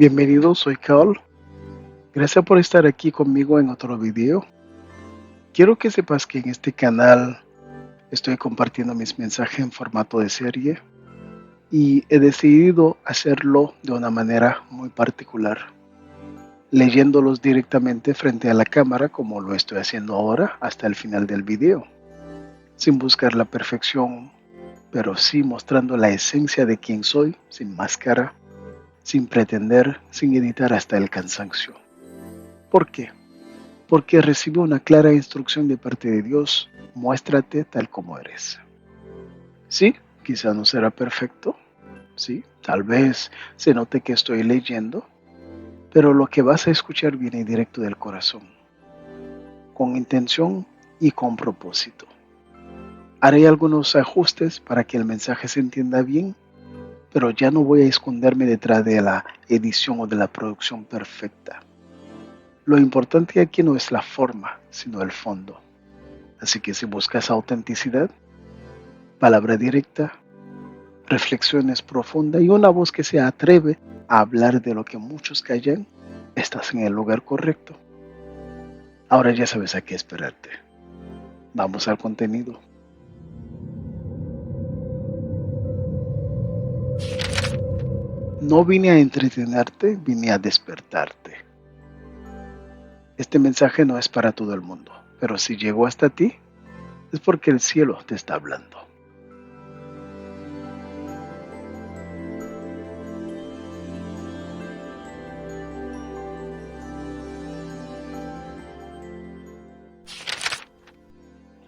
Bienvenido, soy Carl. Gracias por estar aquí conmigo en otro video. Quiero que sepas que en este canal estoy compartiendo mis mensajes en formato de serie y he decidido hacerlo de una manera muy particular, leyéndolos directamente frente a la cámara como lo estoy haciendo ahora hasta el final del video, sin buscar la perfección, pero sí mostrando la esencia de quién soy, sin máscara, sin pretender, sin editar hasta el cansancio. ¿Por qué? Porque recibo una clara instrucción de parte de Dios: muéstrate tal como eres. Sí, quizá no será perfecto, sí, tal vez se note que estoy leyendo, pero lo que vas a escuchar viene directo del corazón, con intención y con propósito. Haré algunos ajustes para que el mensaje se entienda bien, pero ya no voy a esconderme detrás de la edición o de la producción perfecta. Lo importante aquí no es la forma, sino el fondo. Así que si buscas autenticidad, palabra directa, reflexiones profundas y una voz que se atreve a hablar de lo que muchos callan, estás en el lugar correcto. Ahora ya sabes a qué esperarte. Vamos al contenido. No vine a entretenerte, vine a despertarte. Este mensaje no es para todo el mundo, pero si llegó hasta ti, es porque el cielo te está hablando.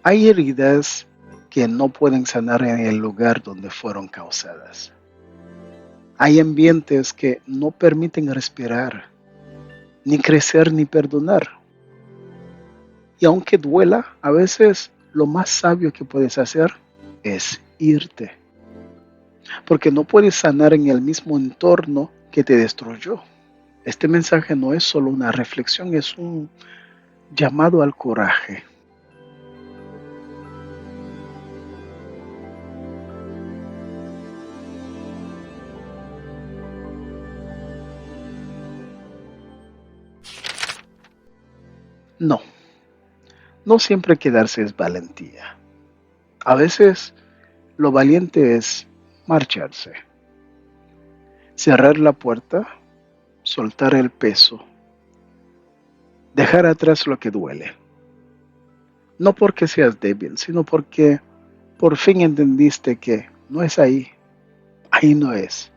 Hay heridas que no pueden sanar en el lugar donde fueron causadas. Hay ambientes que no permiten respirar, ni crecer, ni perdonar. Y aunque duela, a veces lo más sabio que puedes hacer es irte. Porque no puedes sanar en el mismo entorno que te destruyó. Este mensaje no es solo una reflexión, es un llamado al coraje. No, no siempre quedarse es valentía. A veces lo valiente es marcharse, cerrar la puerta, soltar el peso, dejar atrás lo que duele. No porque seas débil, sino porque por fin entendiste que no es ahí, ahí no es.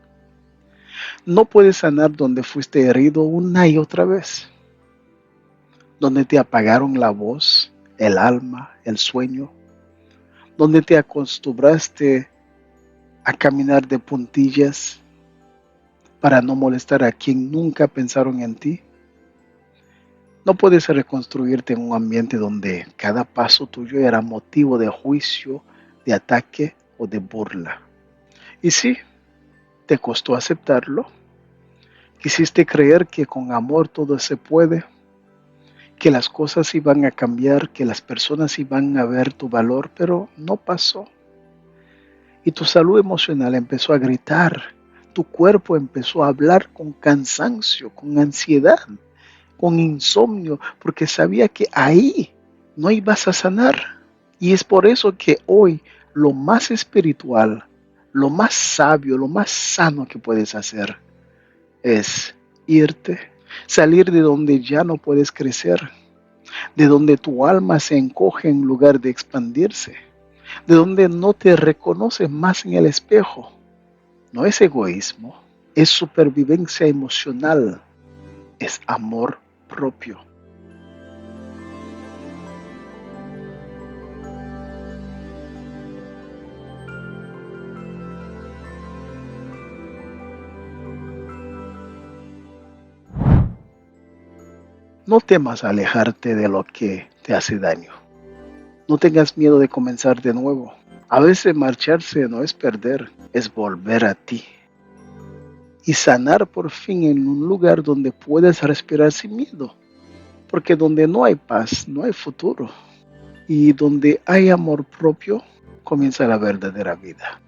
No puedes sanar donde fuiste herido una y otra vez, donde te apagaron la voz, el alma, el sueño, donde te acostumbraste a caminar de puntillas para no molestar a quien nunca pensaron en ti. No puedes reconstruirte en un ambiente donde cada paso tuyo era motivo de juicio, de ataque o de burla. Y sí, te costó aceptarlo. Quisiste creer que con amor todo se puede, que las cosas iban a cambiar, que las personas iban a ver tu valor, pero no pasó. Y tu salud emocional empezó a gritar, tu cuerpo empezó a hablar con cansancio, con ansiedad, con insomnio, porque sabía que ahí no ibas a sanar. Y es por eso que hoy lo más espiritual, lo más sabio, lo más sano que puedes hacer es irte, salir de donde ya no puedes crecer, de donde tu alma se encoge en lugar de expandirse, de donde no te reconoces más en el espejo. No es egoísmo, es supervivencia emocional, es amor propio. No temas alejarte de lo que te hace daño. No tengas miedo de comenzar de nuevo. A veces marcharse no es perder, es volver a ti. Y sanar por fin en un lugar donde puedes respirar sin miedo. Porque donde no hay paz, no hay futuro. Y donde hay amor propio, comienza la verdadera vida.